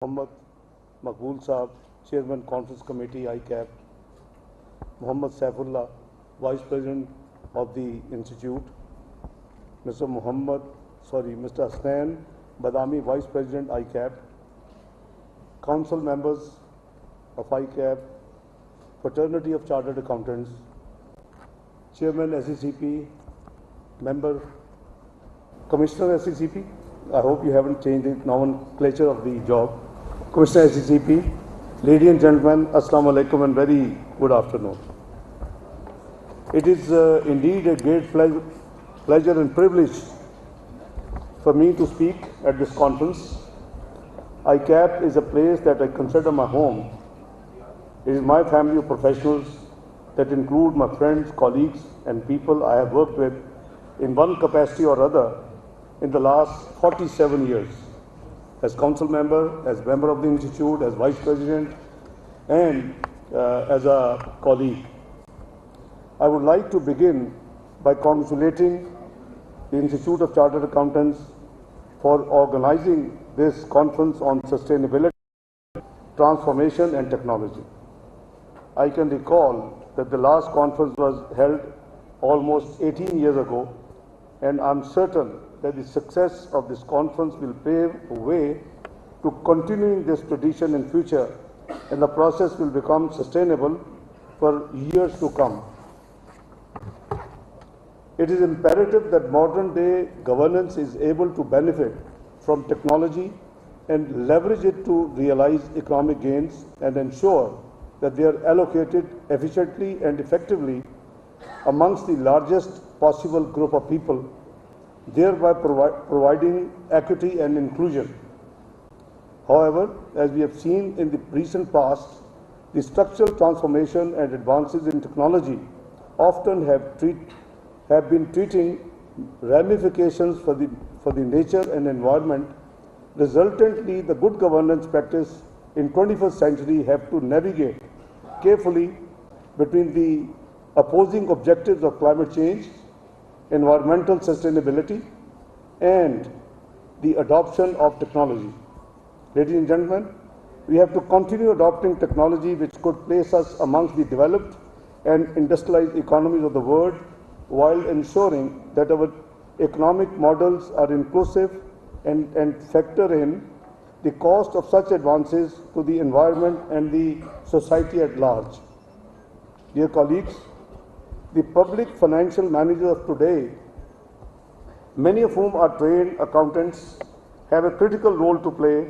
Mohammad Maqbool Saab, Chairman Conference Committee, ICAP, Muhammad Saifullah, Vice President of the Institute, Mr. Hasnain Badami, Vice President, ICAP, Council members of ICAP, Fraternity of Chartered Accountants, Chairman SECP, Member, Commissioner SECP. I hope you haven't changed the nomenclature of the job. Commissioner SECP, ladies and gentlemen, Assalamu alaikum and very good afternoon. It is indeed a great pleasure and privilege for me to speak at this conference. ICAP is a place that I consider my home. It is my family of professionals that include my friends, colleagues, and people I have worked with in one capacity or other in the last 47 years, as council member, as member of the institute, as vice president, and as a colleague. I would like to begin by congratulating the Institute of Chartered Accountants for organizing this conference on sustainability, transformation, and technology. I can recall that the last conference was held almost 18 years ago, and I'm certain that the success of this conference will pave the way to continuing this tradition in future, and the process will become sustainable for years to come. It is imperative that modern day governance is able to benefit from technology and leverage it to realize economic gains and ensure that they are allocated efficiently and effectively amongst the largest possible group of people, thereby providing equity and inclusion. However, as we have seen in the recent past, the structural transformation and advances in technology often have been treating ramifications for the nature and environment. Resultantly, the good governance practice in 21st century have to navigate carefully between the opposing objectives of climate change, environmental sustainability, and the adoption of technology. Ladies and gentlemen, we have to continue adopting technology which could place us amongst the developed and industrialized economies of the world, while ensuring that our economic models are inclusive and factor in the cost of such advances to the environment and the society at large. Dear colleagues, the public financial managers of today, many of whom are trained accountants, have a critical role to play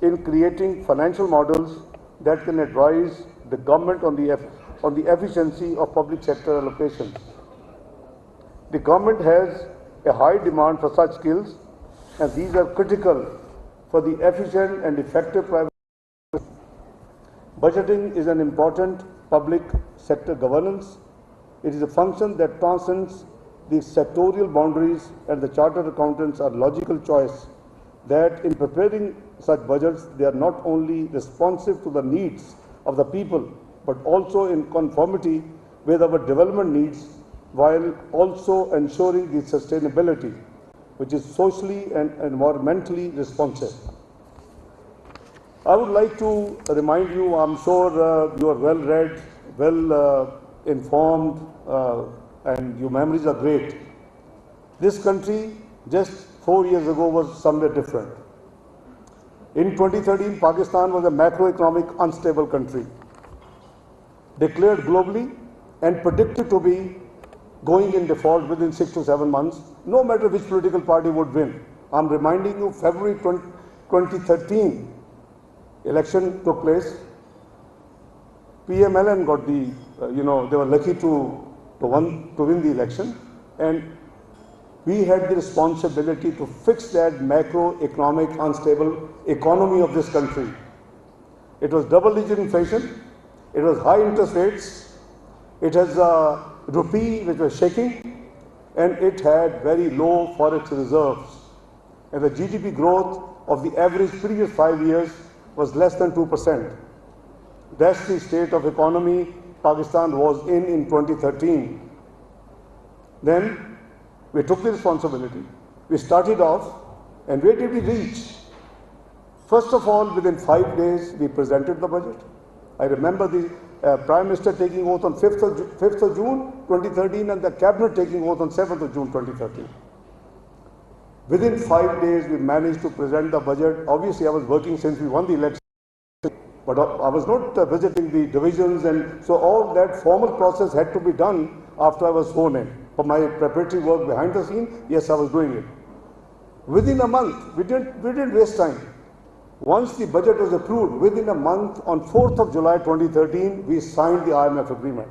in creating financial models that can advise the government on the efficiency of public sector allocations. The government has a high demand for such skills, and these are critical for the efficient and effective private. Budgeting is an important public sector governance. It is a function that transcends the sectorial boundaries, and the chartered accountants are logical choice that in preparing such budgets, they are not only responsive to the needs of the people, but also in conformity with our development needs, while also ensuring the sustainability, which is socially and environmentally responsive. I would like to remind you, I'm sure you are well read, well informed, and your memories are great. This country just 4 years ago was somewhere different. In 2013, Pakistan was a macroeconomic unstable country, declared globally and predicted to be going in default within 6 to 7 months, no matter which political party would win. I'm reminding you, February 2013, election took place. PMLN got the, they were lucky to win the election, and we had the responsibility to fix that macroeconomic unstable economy of this country. It was double-digit inflation, it was high interest rates, it has a rupee which was shaking, and it had very low forex reserves. And the GDP growth of the average previous 5 years was less than 2%. That's the state of economy Pakistan was in 2013. Then we took the responsibility. We started off, and where did we reach? First of all, within 5 days, we presented the budget. I remember the Prime Minister taking oath on 5th of June 2013 and the Cabinet taking oath on 7th of June 2013. Within 5 days, we managed to present the budget. Obviously, I was working since we won the election, but I was not visiting the divisions, and so all that formal process had to be done after I was sworn in. For my preparatory work behind the scene, yes, I was doing it. Within a month, we didn't waste time. Once the budget was approved, within a month, on 4th of July 2013, we signed the IMF agreement.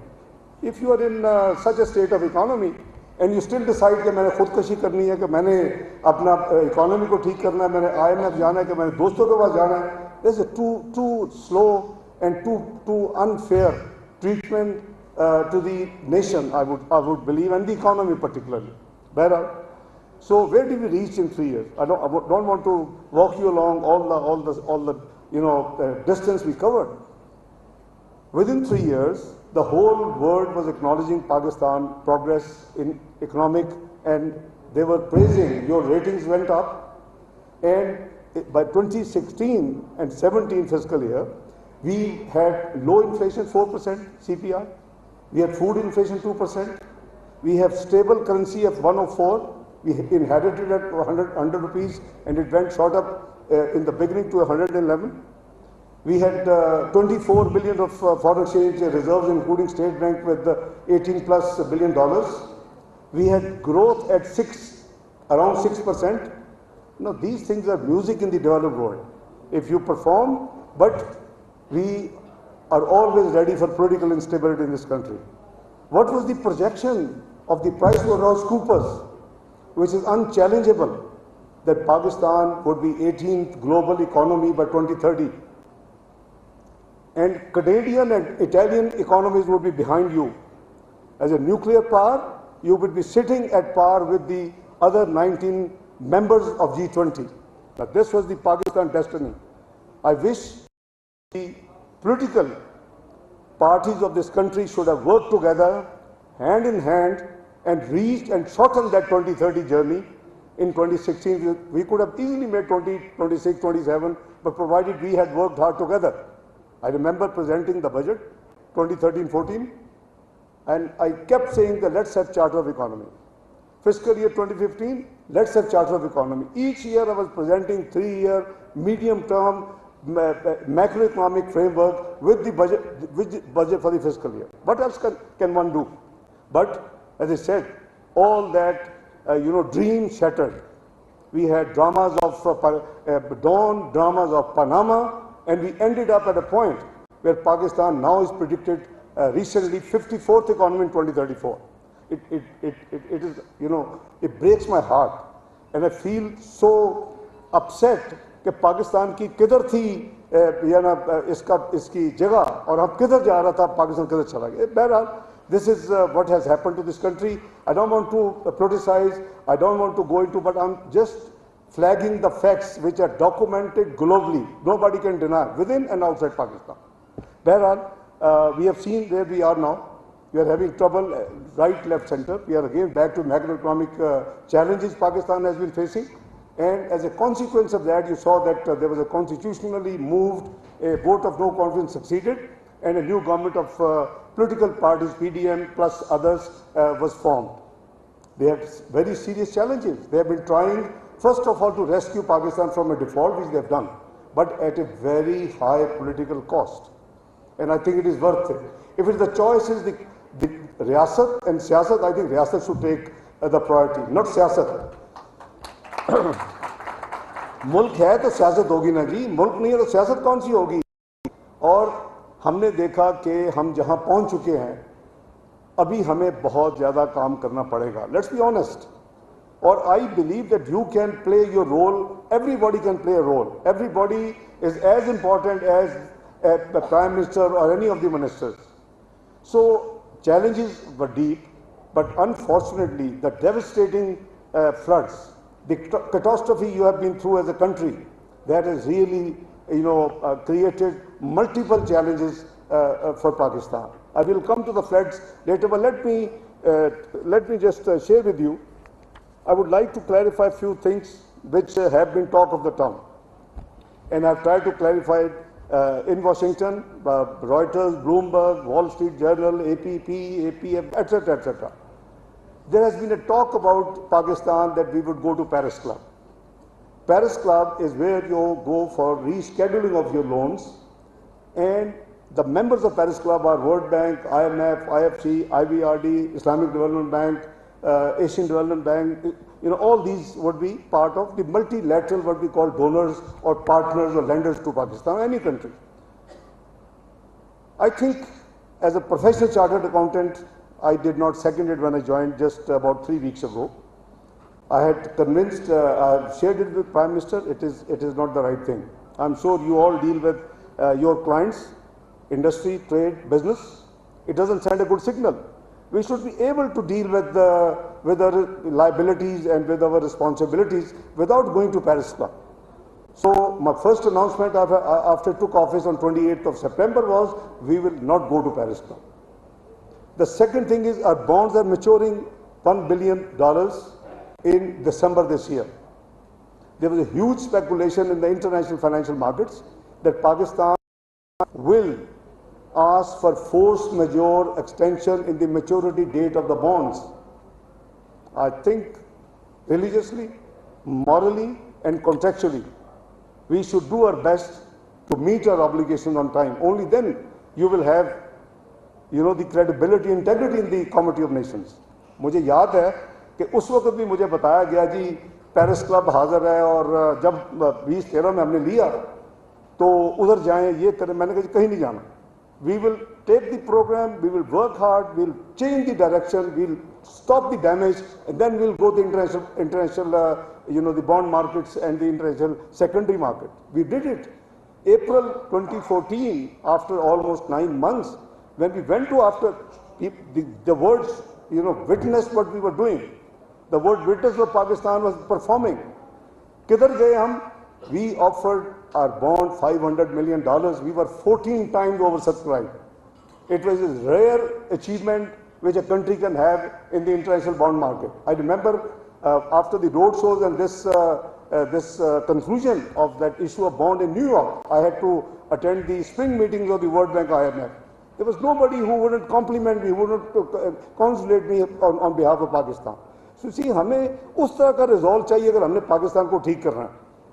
If you are in such a state of economy, and you still decide कि मैंने खुदकशी करनी है, कि मैंने अपना economy को ठीक करना है, मैंने IMF जाना है, कि मैंने दोस्तों के पास जाना है, this is too slow and too unfair treatment to the nation, I would believe, and the economy particularly. So where did we reach in 3 years? I don't want to walk you along all the distance we covered. Within 3 years, the whole world was acknowledging Pakistan progress in economic, and they were praising. Your ratings went up, and by 2016 and 17 fiscal year, we had low inflation, 4% CPI. We had food inflation 2%. We have stable currency of 104. We inherited at 100 rupees, and it went shot up in the beginning to 111. We had 24 billion of foreign exchange reserves, including State Bank with $18+ billion. We had growth at around 6%. Now, these things are music in the developed world. If you perform, but we are always ready for political instability in this country. What was the projection of the PricewaterhouseCoopers, which is unchallengeable, that Pakistan would be 18th global economy by 2030? And Canadian and Italian economies would be behind you. As a nuclear power, you would be sitting at par with the other 19 members of G20. Now, this was the Pakistan destiny. I wish the political parties of this country should have worked together, hand in hand, and reached and shortened that 2030 journey. In 2016, we could have easily made 2026, 27, but provided we had worked hard together. I remember presenting the budget 2013-14, and I kept saying that let's have Charter of Economy. Fiscal year 2015, let's have Charter of Economy. Each year I was presenting 3-year, medium-term macroeconomic framework with the budget for the fiscal year. What else can one do? But as I said, all that dream shattered. We had dramas of Dawn, dramas of Panama, and we ended up at a point where Pakistan now is predicted recently 54th economy in 2034. It is, it breaks my heart, and I feel so upset कि पाकिस्तान की किधर थी इसकी जगह और हम किधर जा रहा था, पाकिस्तान किधर चला गया. बहरहाल, this is what has happened to this country. I don't want to criticize, I don't want to go into, but I'm just flagging the facts which are documented globally. Nobody can deny, within and outside Pakistan. Behral, we have seen where we are now. We are having trouble right, left, center. We are again back to macroeconomic challenges Pakistan has been facing. And as a consequence of that, you saw that there was a constitutionally moved, a vote of no confidence succeeded, and a new government of political parties, PDM plus others, was formed. They have very serious challenges. They have been trying, first of all, to rescue Pakistan from a default, which they have done, but at a very high political cost. And I think it is worth it. If it's the choice is the Riyasat and Siyasat, I think Riyasat should take the priority, not Siyasat. मुल्क है तो सियासत होगी ना जी, मुल्क नहीं है तो सियासत कौन सी होगी. और हमने देखा कि हम जहां पहुंच चुके हैं, अभी हमें बहुत ज़्यादा काम करना पड़ेगा. Let's be honest. और I believe that you can play your role, everybody can play a role. Everybody is as important as the Prime Minister or any of the ministers. So challenges were deep, but unfortunately the devastating floods, the catastrophe you have been through as a country, that has really created multiple challenges for Pakistan. I will come to the floods later, but let me just share with you. I would like to clarify a few things which have been talk of the town. and I've tried to clarify it in Washington, Reuters, Bloomberg, Wall Street Journal, APP, APF, etc., etc. There has been a talk about Pakistan that we would go to Paris Club. Paris Club is where you go for rescheduling of your loans, and the members of Paris Club are World Bank, IMF, IFC, IBRD, Islamic Development Bank, Asian Development Bank. All these would be part of the multilateral, what we call donors or partners or lenders to Pakistan or any country. I think as a professional chartered accountant, I did not second it when I joined just about 3 weeks ago. I had convinced, I have shared it with Prime Minister, it is not the right thing. I'm sure you all deal with your clients, industry, trade, business. It doesn't send a good signal. We should be able to deal with our liabilities and with our responsibilities without going to Paris Club. So my first announcement after I took office on 28th of September was, we will not go to Paris Club. The second thing is, our bonds are maturing $1 billion in December this year. There was a huge speculation in the international financial markets that Pakistan will ask for force majeure extension in the maturity date of the bonds. I think religiously, morally, and contractually, we should do our best to meet our obligations on time. Only then you will have, the credibility, integrity in the Committee of Nations. मुझे याद है कि उस वक्त भी मुझे बताया गया जी पेरिस क्लब हाजिर है, और जब 2013 में हमने लिया तो उधर जाएं, ये करें. मैंने कहा कहीं नहीं जाना. We will take the program, we will work hard, we will change the direction, we will stop the damage, and then we will go to international the bond markets and the international secondary market. We did it. April 2014, after almost 9 months, when we went to after the words, witnessed what we were doing. The word witness of Pakistan was performing. Kidhar gaye hum? We offered our bond $500 million. We were 14 times oversubscribed. It was a rare achievement which a country can have in the international bond market. I remember after the road shows and this conclusion of that issue of bond in New York, I had to attend the spring meetings of the World Bank IMF. There was nobody who wouldn't compliment me, who wouldn't congratulate me on behalf of Pakistan. So see, हमें उस तरह का resolve चाहिए अगर हमने पाकिस्तान को ठीक करना है.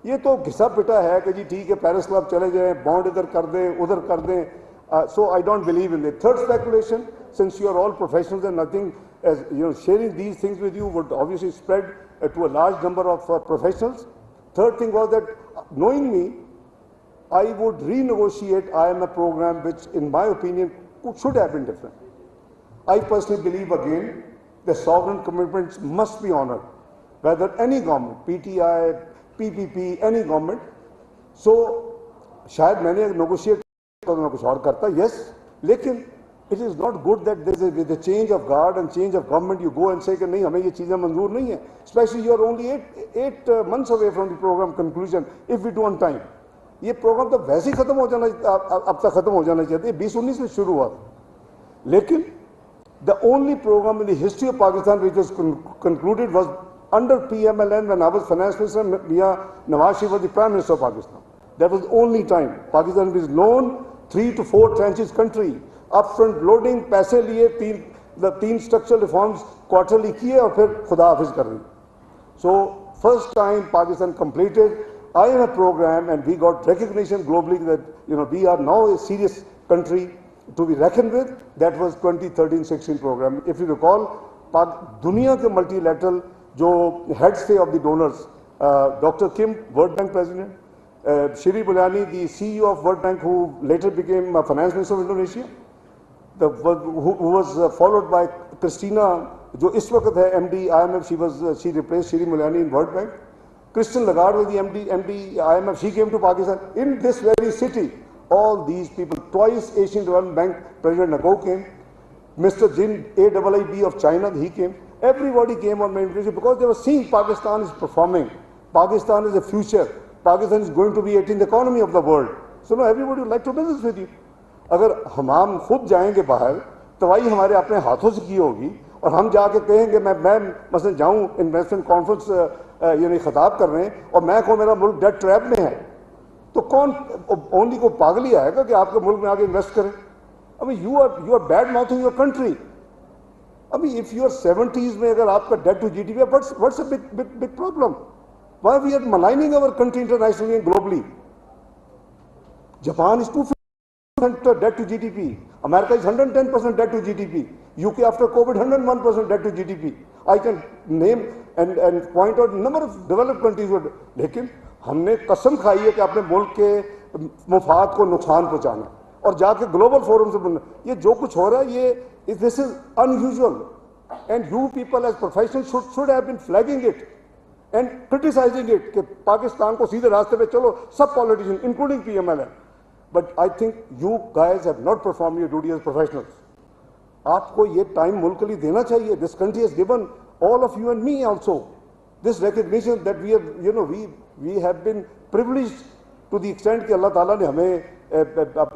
ये तो घिसा पिटा है कि जी ठीक है पेरिस क्लब चले जाएं, बॉन्ड इधर कर दें, उधर कर दें. So I don't believe in it. Third speculation, since you are all professionals and nothing, as sharing these things with you would obviously spread to a large number of professionals. Third thing was that, knowing me, I would renegotiate IMF program, which in my opinion should have been different. I personally believe again, the sovereign commitments must be honored, whether any government, PTI, PPP, any government. So, शायद मैंने negotiate तो मैं कुछ और करता, yes, लेकिन it is not good that there is with a change of guard and change of government you go and say कि नहीं हमें ये चीज़ें मंजूर नहीं है. Especially you are only eight months away from the program conclusion if we do on time. ये program तो वैसे ही खत्म हो जाना, अब तक खत्म हो जाना चाहिए. 2019 में शुरू हुआ, लेकिन the only program in the history of Pakistan which was concluded was under PMLN when I was finance minister. Nawaz Sharif was the Prime Minister of Pakistan. That was the only time Pakistan was loan 3 to 4 tranches country, upfront loading, पैसे लिए, तीन structural reforms quarterly किए और फिर खुदा हाफिज कर रही. So first time Pakistan completed IMF program and we got recognition globally that we are now a serious country to be reckoned with. That was 2013-16 program. If you recall, दुनिया के multilateral जो heads थे of the donors, Dr. Kim, World Bank President, Shri Buliani, the CEO of World Bank, who later became Finance Minister of Indonesia, who was followed by Christina, जो इस वक्त है MD IMF, she replaced Shri Buliani in World Bank. Christian Lagarde was the MD IMF, she came to Pakistan. In this very city, all these people, twice Asian Development Bank President Nako came, Mr. Jin AIIB of China, he came. Everybody came on my invitation because they were seeing Pakistan is performing. Pakistan is the future. Pakistan is going to be 18th economy of the world. So now everybody would like to do business with you. अगर हम खुद जाएंगे बाहर, तवाई हमारे अपने हाथों से की होगी, और हम जाके कहेंगे मैं मसलन जाऊं इन्वेस्टमेंट कॉन्फ्रेंस खताब कर रहे हैं और मैं कहूँ मेरा मुल्क डेट ट्रैप में है, तो कौन ओनली को पागल ही आएगा कि आपके मुल्क में आगे इन्वेस्ट करें? अभी you are badmouthing your country. अभी इफ यू आर 70s में अगर आपका debt to GDP, what's a big problem? Why we are maligning our country internationally and globally? Japan is 2% debt to GDP. America is 110% debt to GDP. UK after COVID 101% debt to GDP. I can name and point out number of developed countries. लेकिन हमने कसम खाई है कि अपने मुल्क के मुफाद को नुकसान पहुंचाना और जाके ग्लोबल फोरम से बोलना. ये जो कुछ हो रहा है ये this is unusual and you people as professionals should have been flagging it and criticising it कि पाकिस्तान को सीधे रास्ते पे चलो, सब politician including PML. But I think you guys have not perform your duty as professionals. आपको ये time मुल्क के लिए देना चाहिए. This country has given all of you and me also this recognition that we have, we have been privileged to the extent कि अल्लाह ताला ने हमें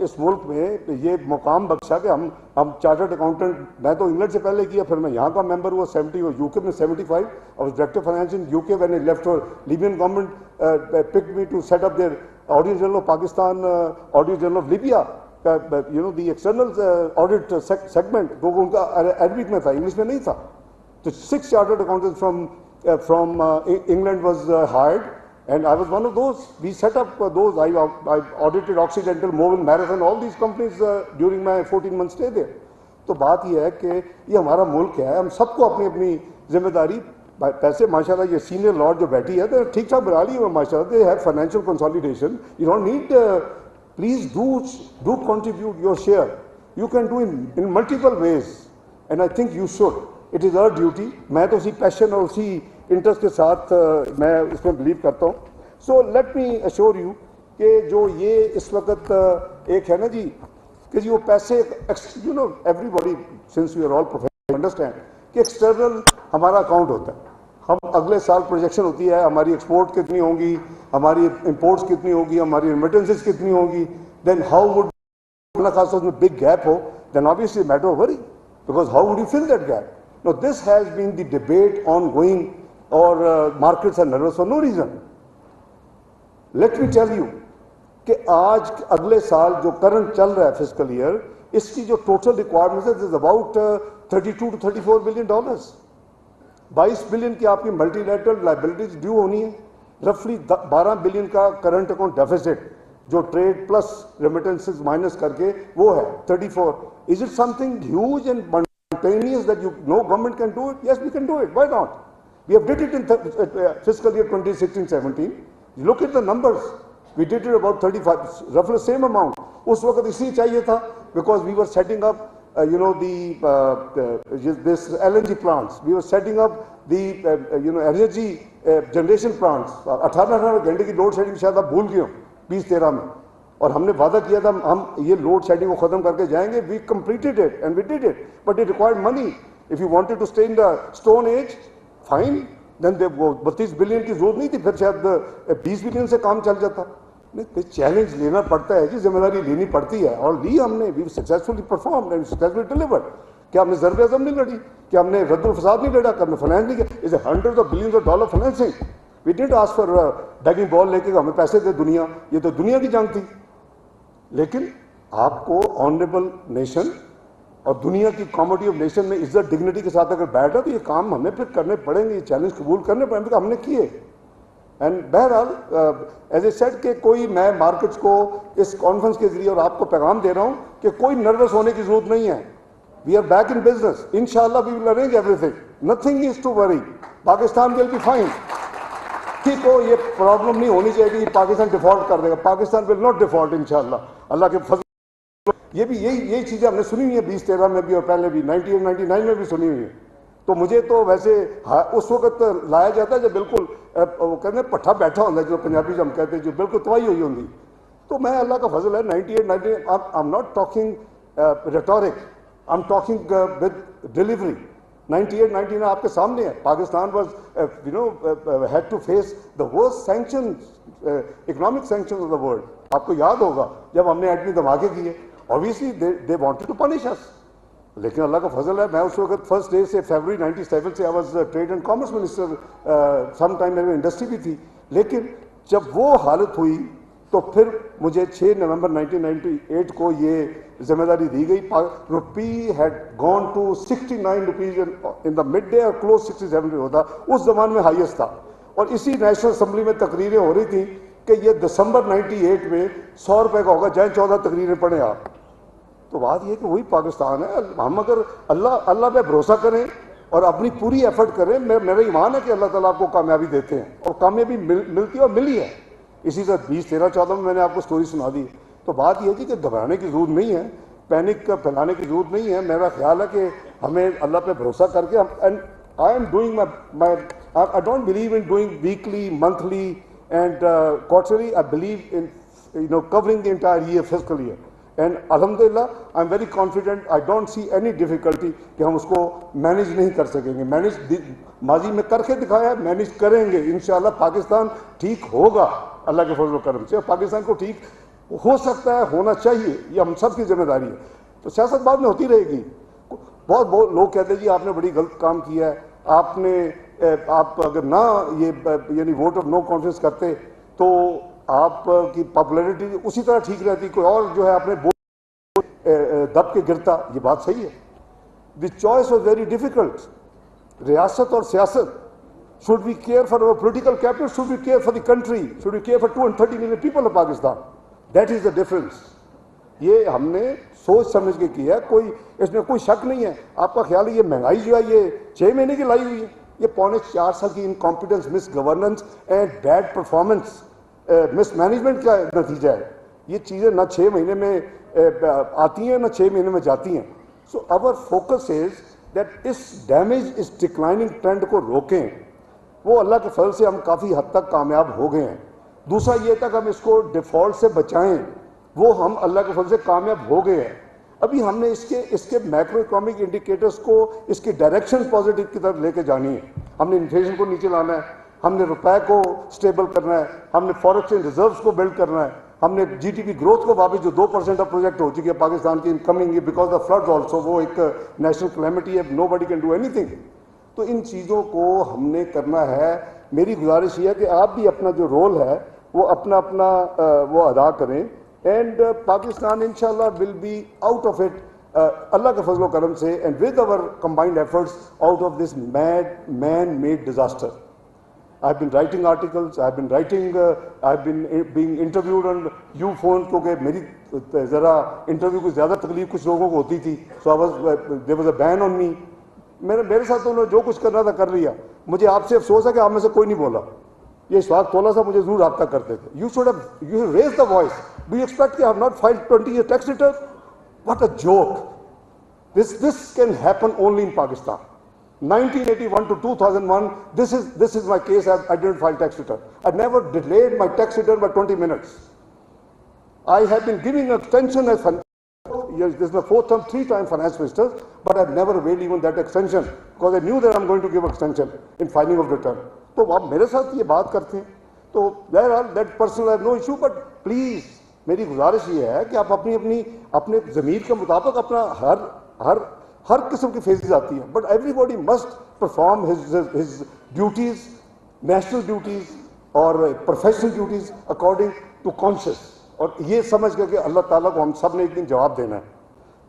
इस मुल्क में ये मुकाम बख्शा कि हम चार्टर्ड अकाउंटेंट, मैं तो इंग्लैंड से पहले किया, फिर मैं यहाँ का मेंबर हुआ 70 और यूके में 75. I was director of finance in UK when I left for Libyan government picked me to set up their Auditor General of Pakistan, Auditor General of Libya, the external audit segment, तो उनका Arabic में था, English में नहीं था. So 6 chartered accountants from England was hired, and I was one of those. We set up those. I audited Occidental, Mobil, Marathon, all these companies during my 14-month stay there. तो बात ये है कि ये हमारा मुल्क है, हम सबको अपनी अपनी जिम्मेदारी. पैसे माशाल्लाह ये सीनियर लॉर्ड जो बैठी है तो ठीक ठाक बना ली है माशाल्लाह. They have financial consolidation. You don't need, please do contribute your share. You can do in multiple ways and I think you should. It is our duty. मैं तो उसी पैशन और उसी इंटरेस्ट के साथ मैं उसमें बिलीव करता हूँ. So let me assure you कि जो ये इस वक्त एक है ना जी कि जो पैसे, everybody since we are all professional understand कि एक्सटर्नल हमारा अकाउंट होता है. हम अगले साल प्रोजेक्शन होती है हमारी एक्सपोर्ट कितनी होगी, हमारी इंपोर्ट्स कितनी होगी, हमारी रेमिटेंसेस कितनी होगी. देन हाउ वुड खास उसमें बिग गैप हो, then obviously matter of worry, because how would you fill that gap? Now this has been the debate ongoing, or markets are nervous for no reason. Let me tell you कि आज अगले साल जो current चल रहा है fiscal year, इसकी जो टोटल रिक्वायरमेंट है is about 32 to 34 billion dollars. 22 billion की आपकी मल्टीलैटरल लाइबिलिटीज ड्यू होनी है. रफली 12 बिलियन का करंट अकाउंट डेफिसिट जो ट्रेड प्लस रेमिटेंसेस माइनस करके वो है 34. Is it something huge and spontaneous that government can do it? Yes, we can do it. Why not? We have did it in fiscal year 2016-17. You look at the numbers. We did it about 35, roughly same amount. उस वक्त इसलिए चाहिए था because we were setting up, this LNG plants. We were setting up the, energy generation plants. 18 घंटे की load shedding शायद आप भूल गए हो 2013 में. और हमने वादा किया था हम ये लोड शेडिंग को खत्म करके जाएंगे. We completed it and we did it, but it required money. If you wanted to stay in the stone age, fine, then 32 billion की जरूरत नहीं थी, फिर शायद 20 बिलियन से काम चल जाता. नहीं, चैलेंज लेना पड़ता है जी, जिम्मेदारी लेनी पड़ती है और ली हमने. We successfully performed and successfully delivered. क्या हमने ज़र्ब अज़म नहीं लड़ी? क्या हमने रद्दुल फसाद नहीं लड़ा? क्या हमने फाइनेंस नहीं किया? Is hundreds of billions of dollar financing. We didn't ask for begging bowl लेके हमें पैसे दे दुनिया. ये तो दुनिया की जंग थी. लेकिन आपको ऑनरेबल नेशन और दुनिया की कॉमोडिटी ऑफ नेशन में इज्जत डिग्निटी के साथ अगर बैठा तो ये काम हमें फिर करने पड़ेंगे, ये चैलेंज कबूल करने पड़ेंगे. हमने किए. एंड बहरहाल एज ए सेड के कोई, मैं मार्केट्स को इस कॉन्फ्रेंस के जरिए और आपको पैगाम दे रहा हूं कि कोई नर्वस होने की जरूरत नहीं है. We are back in business. इंशाल्लाह we will arrange everything. Nothing is to worry. Pakistan will be fine. ठीक हो, ये प्रॉब्लम नहीं होनी चाहिए कि पाकिस्तान डिफॉल्ट कर देगा. पाकिस्तान विल नॉट डिफॉल्ट इंशाल्लाह, अल्लाह के फजल. ये भी यही चीज़ें हमने सुनी हुई है 2013 में भी और पहले भी 98-99 में भी सुनी हुई है. तो मुझे तो वैसे उस वक्त लाया जाता है जब बिल्कुल वो कहते हैं पट्ठा बैठा होता है, जो पंजाबी हम कहते हैं, जो बिल्कुल तबाही हुई होती. तो मैं अल्लाह का फजल है 98-99, I am not talking rhetoric, I am talking with delivery. 98-99 आपके सामने है. Pakistan was had to face the worst sanctions, economic sanctions of the world. आपको याद होगा जब हमने एटमी धमाके किए, obviously they wanted to punish us. लेकिन अल्लाह का फजल है, मैं उस वक्त फर्स्ट डे से फरवरी 97 से I was trade and commerce minister. Some time मेरी इंडस्ट्री भी थी. लेकिन जब वो हालत हुई तो फिर मुझे 6 नवंबर 1998 को ये जिम्मेदारी दी गई। Rupee had gone to 69 rupees in the mid day और क्लोज 67 होता, उस जमाने में हाईएस्ट था। और इसी नेशनल असेंबली में तकरीरें हो रही थी कि ये दिसंबर 98 में 100 रुपये का होगा, चाहे 14 तकरीरें पढ़ें आप। तो बात ये कि वही पाकिस्तान है। हम अगर अल्लाह पे भरोसा करें और अपनी पूरी एफर्ट करें, मेरा ईमान है कि अल्लाह ताला आपको कामयाबी देते हैं, और कामयाबी मिलती है और मिली है। इसी तरह 20, 13, 14 में मैंने आपको स्टोरी सुना दी। तो बात यह थी कि घबराने की जरूरत नहीं है, पैनिक फैलाने की जरूरत नहीं है। मेरा ख्याल है कि हमें अल्लाह पे भरोसा करके हम, and I am doing I don't believe in doing weekly, monthly and quarterly. I believe in covering the entire year, fiscal year. And अल्हम्दुलिल्लाह I am very confident, I don't see any difficulty कि हम उसको manage नहीं कर सकेंगे। Manage माजी में करके दिखाया है, मैनेज करेंगे इंशाअल्लाह। पाकिस्तान ठीक होगा अल्लाह के फजल करम से। पाकिस्तान को ठीक हो सकता है, होना चाहिए, ये हम सब की जिम्मेदारी है। तो सियासत बाद में होती रहेगी। बहुत लोग कहते हैं जी आपने बड़ी गलत काम किया है, आप अगर ना ये यानी वोट ऑफ नो कॉन्फिडेंस करते तो आपकी पॉपुलैरिटी उसी तरह ठीक रहती, कोई और जो है अपने दब के गिरता। ये बात सही है। The choice was very difficult. रियासत और सियासत, should we care for our political capital, should we care for the country, should we care for 230 million people of Pakistan? That is the difference. ये हमने सोच समझ के किया, कोई इसमें कोई शक नहीं है। आपका ख्याल है ये महंगाई जो है ये 6 महीने की लाई हुई है? ये पौने 4 साल की incompetence, miss governance and bad performance, miss management का नतीजा है। ये चीज़ें ना 6 महीने में आती हैं ना 6 महीने में जाती हैं। So our focus is that इस डैमेज, इस डिक्लाइनिंग ट्रेंड को रोकें। वो अल्लाह के फजल से हम काफ़ी हद तक कामयाब हो गए हैं। दूसरा ये तक हम इसको डिफ़ॉल्ट से बचाएं, वो हम अल्लाह के फजल से कामयाब हो गए हैं। अभी हमने इसके मैक्रो इकोनॉमिक इंडिकेटर्स को, इसकी डायरेक्शन पॉजिटिव की तरफ लेके जानी है। हमने इन्फ्लेशन को नीचे लाना है, हमने रुपए को स्टेबल करना है, हमने फॉरेन एक्सचेंज रिजर्व्स को बिल्ड करना है, हमने जीडीपी ग्रोथ को वापस, जो 2% ऑफ प्रोजेक्ट हो चुकी है पाकिस्तान की incoming because of floods also, वो एक नेशनल क्लैमिटी है, nobody can do anything. तो इन चीज़ों को हमने करना है। मेरी गुजारिश ये है कि आप भी अपना जो रोल है वो अपना वो अदा करें, एंड पाकिस्तान इंशाल्लाह will be out of it अल्लाह के फजल करम से, and with our combined efforts out of this man made disaster. I've been writing articles, I've been being interviewed on you phone, क्योंकि मेरी ज़रा इंटरव्यू को ज़्यादा तकलीफ कुछ लोगों को होती थी। So there was a ban on me. मेरे साथ तो उन्होंने जो कुछ करना था कर लिया। मुझे आपसे अफसोस है कि आप में से कोई नहीं बोला। ये इस्हाक तोला सा मुझे जरूर रब्ता करते थे। You should have raised the voice. Do you expect कि I have not filed 20 year tax return? What a joke. This can happen only in Pakistan. 1981 to 2001, this is my case. I didn't file tax return. I never delayed my tax return by 20 minutes. I have been giving extension as yes, this is my 4th term, 3-time finance minister, but I've never availed even that extension because I knew that I'm going to give extension in filing of return. तो आप मेरे साथ ये बात करते हैं, तो that person I have no issue, but please मेरी गुजारिश ये है कि आप अपने ज़मीर के मुताबिक अपना हर किस्म की फेजेस आती हैं, but everybody must perform his duties, national duties और professional duties according to conscious, और ये समझ करके अल्लाह ताला को हम सब ने एक दिन जवाब देना है।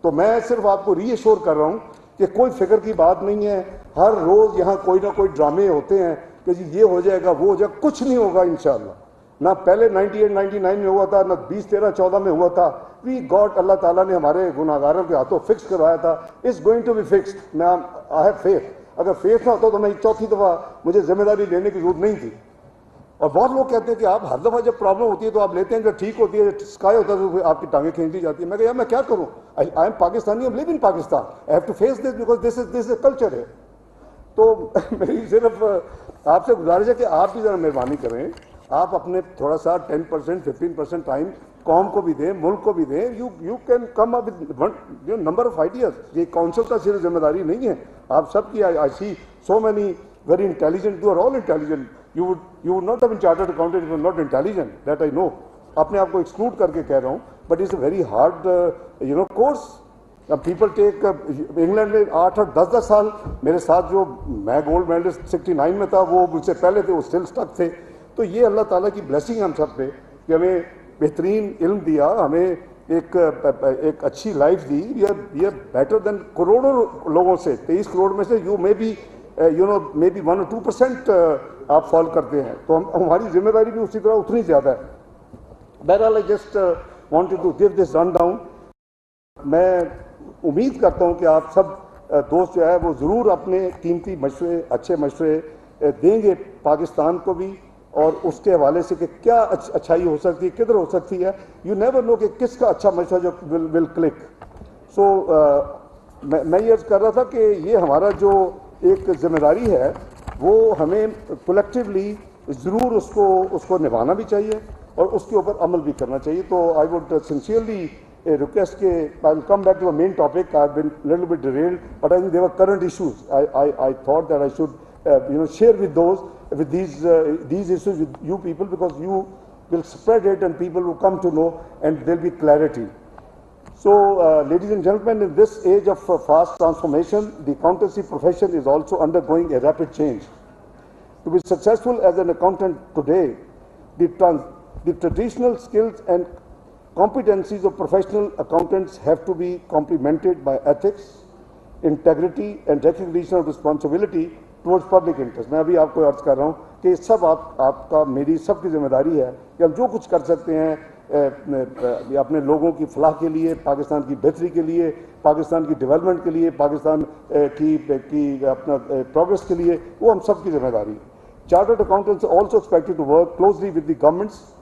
तो मैं सिर्फ आपको रीअश्योर कर रहा हूँ कि कोई फिक्र की बात नहीं है। हर रोज़ यहाँ कोई ना कोई ड्रामे होते हैं कि जी ये हो जाएगा वो हो जाएगा, कुछ नहीं होगा इंशाअल्लाह। ना पहले 98, 99 में हुआ था, ना 20, 13, 14 में हुआ था। वी गॉड, अल्लाह ताला ने हमारे गुनाहगारों के हाथों फिक्स करवाया था। It's going to be fix. मैं आई हैव फेथ। अगर फेथ ना होता तो मैं 4थी दफ़ा मुझे जिम्मेदारी लेने की जरूरत नहीं थी। और बहुत लोग कहते हैं कि आप हर दफ़ा जब प्रॉब्लम होती है तो आप लेते हैं, जब ठीक होती है, स्काई होता है तो आपकी टांगें खींच दी जाती है। मैं यार मैं क्या करूँ, I am Pakistani, I live in Pakistan, I have to face this because this is culture है। तो मेरी सिर्फ आपसे गुजारिश है कि आप भी ज़रा मेहरबानी करें, आप अपने थोड़ा सा 10%, 15% टाइम कौम को भी दें, मुल्क को भी दें। You can come up with number of ideas. ये काउंसिल का सिर्फ जिम्मेदारी नहीं है, आप सबकी। I see so many very intelligent, you are all intelligent. You would not have been chartered accountant, you are not intelligent, that I know. अपने आप को एक्सक्लूड करके कह रहा हूँ, but it's a very hard course. People take England में 8 और 10 साल मेरे साथ, जो मैं गोल्ड मेडलिस्ट 69 में था, वो मुझसे पहले थे, वो स्टिल स्टक थे। तो ये अल्लाह ताला की ब्लेसिंग हम सब पे कि हमें बेहतरीन इल्म दिया, हमें एक अच्छी लाइफ दी, वी आर बेटर देन करोड़ों लोगों से। 23 करोड़ में से यू मे बी 1 or 2% आप फॉलो करते हैं, तो हमारी जिम्मेदारी भी उसी तरह उतनी ज़्यादा है। बहरहाल I just wanted to give this rundown. मैं उम्मीद करता हूँ कि आप सब दोस्त जो है वो ज़रूर अपने कीमती मशवरे, अच्छे मशवरे देंगे पाकिस्तान को भी, और उसके हवाले से कि क्या अच्छाई हो सकती है, किधर हो सकती है। यू नेवर नो कि किसका अच्छा मशवरा जो विल क्लिक। सो मैं ये अर्ज़ कर रहा था कि ये हमारा जो एक जिम्मेदारी है वो हमें कलेक्टिवली ज़रूर उसको निभाना भी चाहिए और उसके ऊपर अमल भी करना चाहिए। तो I would sincerely request ke I'll come back to the main topic. I've been a little bit derailed, but I think there were current issues. I thought that I should share with these issues with you people, because you will spread it and people will come to know and there'll be clarity. So ladies and gentlemen, in this age of fast transformation, the accountancy profession is also undergoing a rapid change. To be successful as an accountant today, the traditional skills and competencies of professional accountants have to be complemented by ethics, integrity and recognition of responsibility towards public interest. मैं अभी आपको अर्ज कर रहा हूँ कि सब आपका मेरी सबकी जिम्मेदारी है कि हम जो कुछ कर सकते हैं अपने लोगों की फलाह के लिए, पाकिस्तान की बेहतरी के लिए, पाकिस्तान की डेवलपमेंट के लिए, पाकिस्तान की अपना प्रोग्रेस के लिए, वो हम सब की जिम्मेदारी है। Chartered accountants are also expected to work closely with the governments,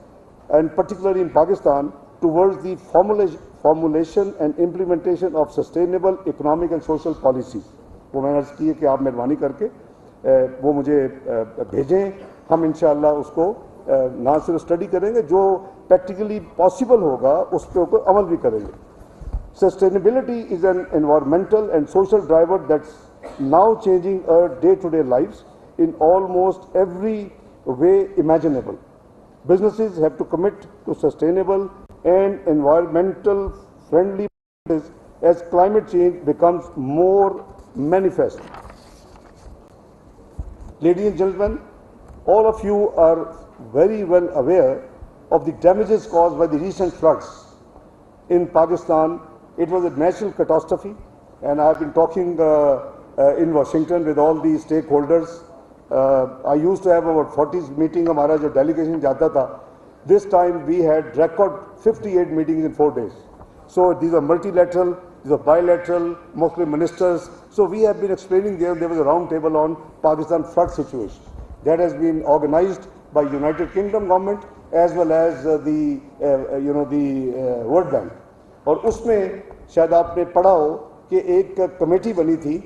and particularly in Pakistan, towards the formulation and implementation of sustainable economic and social policies. वो मैंने अर्ज़ की है कि आप मेहरबानी करके वो मुझे भेजें, हम इंशाअल्लाह उसको ना सिर्फ स्टडी करेंगे, जो प्रैक्टिकली पॉसिबल होगा उस पर ऊपर अमल भी करेंगे। Sustainability is an environmental and social driver that's now changing our day-to-day lives in almost every way imaginable. Businesses have to commit to sustainable and environmental friendly practices as climate change becomes more manifest. Ladies and gentlemen, all of you are very well aware of the damages caused by the recent floods in Pakistan. It was a natural catastrophe, and I have been talking in Washington with all the stakeholders. I used to have about 40 meeting हमारा जो delegation जाता था. This time we had record 58 meetings in 4 days. So these are multilateral, these are bilateral, mostly ministers. So we have been explaining there was a round table on Pakistan flood situation that has been organized by United Kingdom government as well as the World Bank. और उसमें शायद आपने पढ़ा हो कि एक committee बनी थी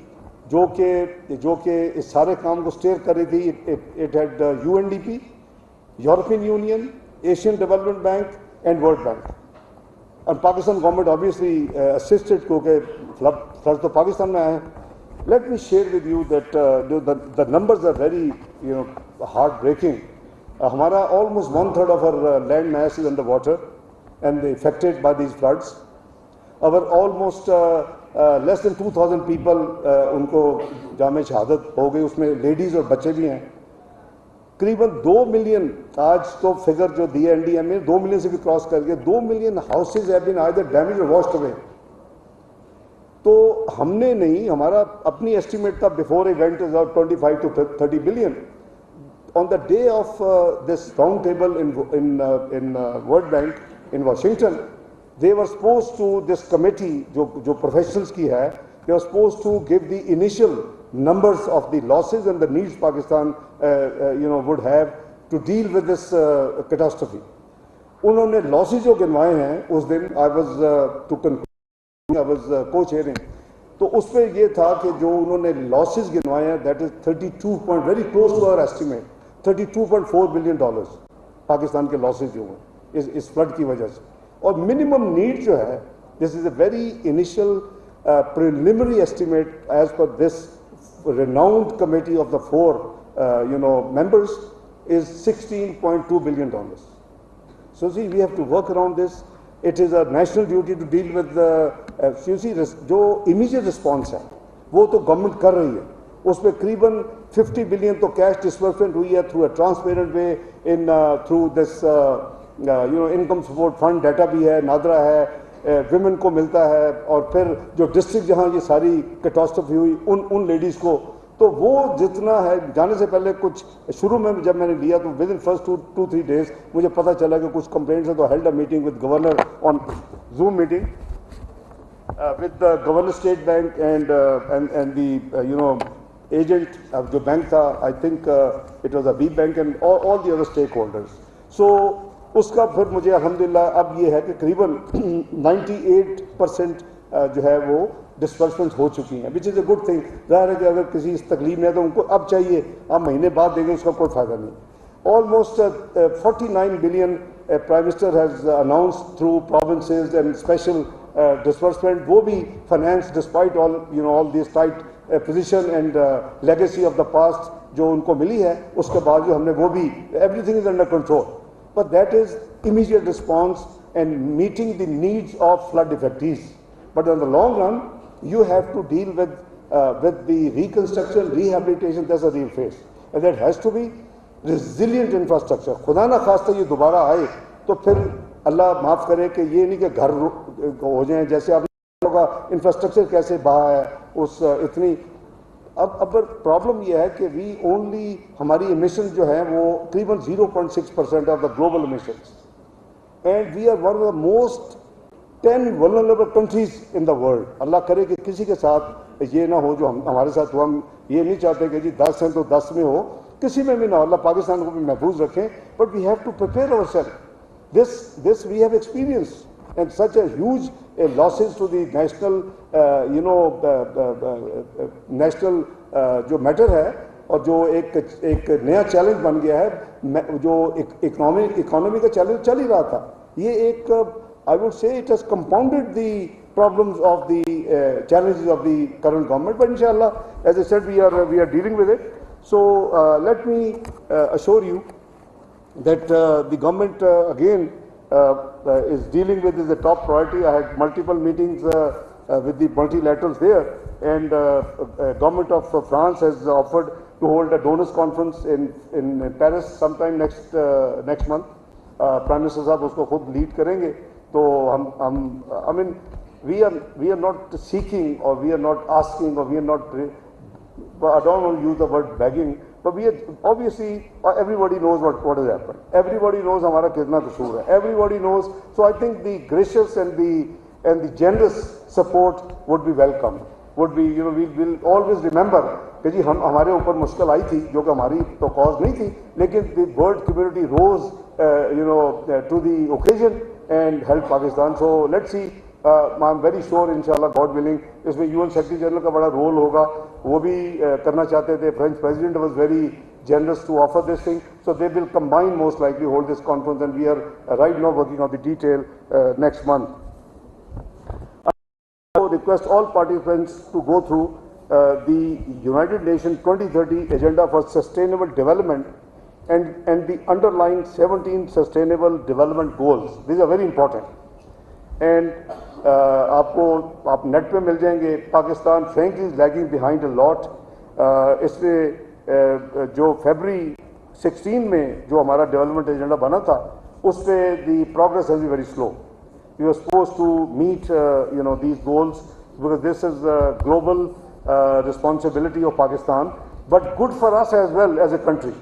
जो कि इस सारे काम को स्टेयर कर रही थी. It had UNDP, European Union, Asian Development Bank and World Bank. And Pakistan government obviously assisted क्योंकि floods तो पाकिस्तान में आए हैं. Let me share with you that the numbers are very heartbreaking. हमारा almost 1/3 of our land mass is under water and affected by these floods. Our almost less than 2,000 people उनको जामे शहादत हो गई, उसमें लेडीज़ और बच्चे भी हैं. करीबन 2 मिलियन आज तो फिगर जो दी है NDM में 2 मिलियन से भी क्रॉस कर गए. 2 million houses have been either damage और वॉश्ड अवे. तो हमने नहीं, हमारा अपनी एस्टिमेट था before event is about 25 to 30 billion. On the day of this round table in World Bank in Washington, they were supposed to, this committee जो professionals की है, they were supposed to give the initial numbers of the losses and the needs Pakistan would have to deal with this catastrophe. उन्होंने losses जो गिनवाए हैं उस दिन I was co-chairing, तो उस पर ये था कि जो उन्होंने losses गिनवाए हैं that is 32 point very close to our estimate, $32.4 billion Pakistan के losses जो हैं इस फ्लड की वजह से. और मिनिमम नीड जो है, this is a very initial preliminary estimate as per this renowned committee of the 4 members is $16.2 billion. So see, we have to work around this. It is a national duty to deal with the जो immediate response है वो तो government कर रही है. उसमें करीबन 50 billion तो कैश डिस्बर्समेंट हुई है through a transparent way in through this income support fund data भी है, नादरा है, विमेन को मिलता है, और फिर जो डिस्ट्रिक्ट जहाँ ये सारी कैटास्ट्रॉफी हुई उन लेडीज़ को, तो वो जितना है, जाने से पहले कुछ शुरू में जब मैंने लिया तो विद इन फर्स्ट 2-3 days मुझे पता चला कि कुछ कंप्लेंट्स है, तो held a meeting with governor on zoom meeting with the governor state bank and the agent of the bank tha, I think it was a B bank and all the other stakeholders. So उसका फिर मुझे अल्हम्दुलिल्लाह अब ये है कि करीबन 98% जो है वो डिस्बर्समेंट्स हो चुकी हैं, which is a good thing. ज़ाहिर है कि अगर किसी इस तकलीफ में है तो उनको अब चाहिए, आप महीने बाद देंगे उसका कोई फ़ायदा नहीं। Almost 49 billion prime minister has announced through provinces and special disbursement, वो भी finance despite all this tight position and legacy of the past जो उनको मिली है, उसके बाद जो हमने वो भी everything is under control, but that is immediate response and meeting the needs of flood effectees. But in the long run you have to deal with the reconstruction, rehabilitation. That's a real phase, and that has to be resilient infrastructure. खुदा ना खास्ता ये दोबारा आए तो फिर अल्लाह माफ़ करे कि ये नहीं कि घर हो जाए जैसे आपने होगा, इंफ्रास्ट्रक्चर कैसे बहा है उस इतनी। अब प्रॉब्लम ये है कि वी ओनली, हमारी इमिशन जो है वो करीबन 0.6% of the global emissions, and we are one of the most 10 vulnerable countries in the world. अल्लाह करे कि किसी के साथ ये ना हो जो हमारे साथ हुआ। हम ये नहीं चाहते कि जी 10 हैं तो 10 में हो, किसी में भी ना हो, अल्लाह पाकिस्तान को भी महफूज रखें, but we have to prepare ourself. This we have experienced, and such a huge losses to the national, national जो मैटर है, और जो एक नया चैलेंज बन गया है, जो इकोनॉमी का चैलेंज चल ही रहा था, ये एक I would say it has compounded the problems of the challenges of the current government. But inshallah, as I said, we are dealing with it. So let me assure you that the government again is dealing with is the top priority. I had multiple meetings with the multilaterals there, and government of France has offered to hold a donors conference in Paris sometime next month. Prime Minister साहब उसको खुद lead करेंगे। तो हम I mean we are not seeking, or we are not asking, or we are not, I don't want to use the word begging, but we are obviously, everybody knows what has happened. Everybody knows हमारा कितना कसूर है. Everybody knows. So I think the gracious and the generous support would be welcome. Would be, we will always remember कि जी हमारे ऊपर मुश्किल आई थी, जो कि हमारी तो कॉज नहीं थी, लेकिन the world community rose to the occasion and helped Pakistan. So let's see. I'm very sure inshallah God willing इसमें UN Secretary General का बड़ा रोल होगा, वो भी करना चाहते थे। French President was very generous to offer this thing, so they will combine, most likely hold this conference, and we are right now working on the detail next month. I request all participants to go through the United Nations 2030 Agenda for Sustainable Development and the underlying 17 Sustainable Development Goals. These are very important. And आप net पे मिल जाएंगे। Pakistan frankly is lagging behind a lot. इसमें जो February 16 में जो हमारा development agenda बना था, उस पर the progress has be very slow. We are suppose to meet these goals because this is a global responsibility of Pakistan, but good for us as well as a country.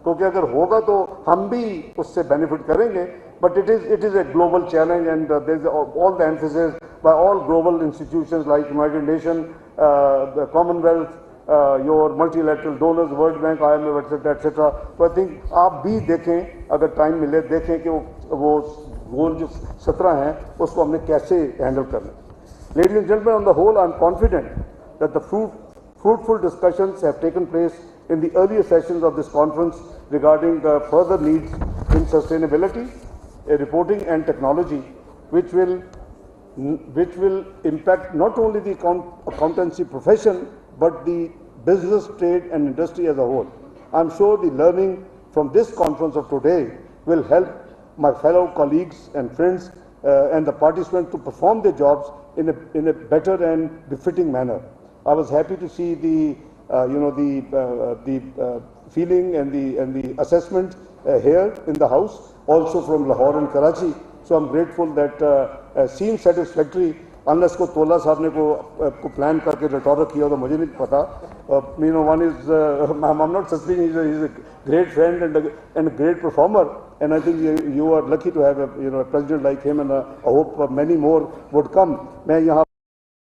क्योंकि अगर होगा तो हम भी उससे बेनिफिट करेंगे, but it is a global challenge, and there is all the emphasis by all global institutions like United Nations, the Commonwealth, your multilateral donors, World Bank, IMF, etc., etc. So I think आप भी देखें, अगर time मिले देखें कि वो गोल जो 17 हैं उसको हमने कैसे हैंडल करना है. Ladies and gentlemen, on the whole, I am confident that the fruitful discussions have taken place in the earlier sessions of this conference regarding the further needs in sustainability, reporting and technology, which will impact not only the accountancy profession but the business, trade and industry as a whole. I am sure the learning from this conference of today will help my fellow colleagues and friends and the participants to perform their jobs in a better and befitting manner. I was happy to see the feeling and the assessment here in the House, also from Lahore and Karachi. So I'm grateful that seems satisfactory. Unless ko Tola साहब ने को plan करके rhetoric किया तो मुझे नहीं पता. One is I'm not suspecting he's a great friend and a great performer, and I think you are lucky to have a president like him, and I hope many more would come. मैं यहाँ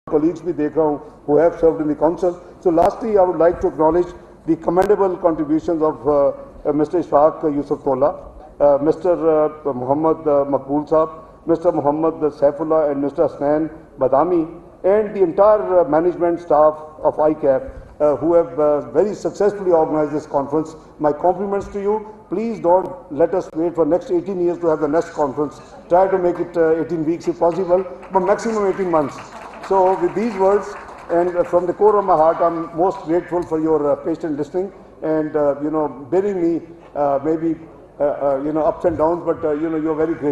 colleagues भी देख रहा हूँ who have served in the council. So lastly, I would like to acknowledge the commendable contributions of Mr. Ishaaq Yusuf Tola, Mr. Muhammad Maqbool Saab, Mr. Muhammad Saifullah and Mr. Hasnain Badami, and the entire management staff of ICAP who have very successfully organized this conference. My compliments to you. Please don't let us wait for next 18 years to have the next conference. Try to make it 18 weeks if possible, but maximum 18 months. So with these words, and from the core of my heart, I'm most grateful for your patient listening and bearing me maybe ups and downs, but you're very gracious.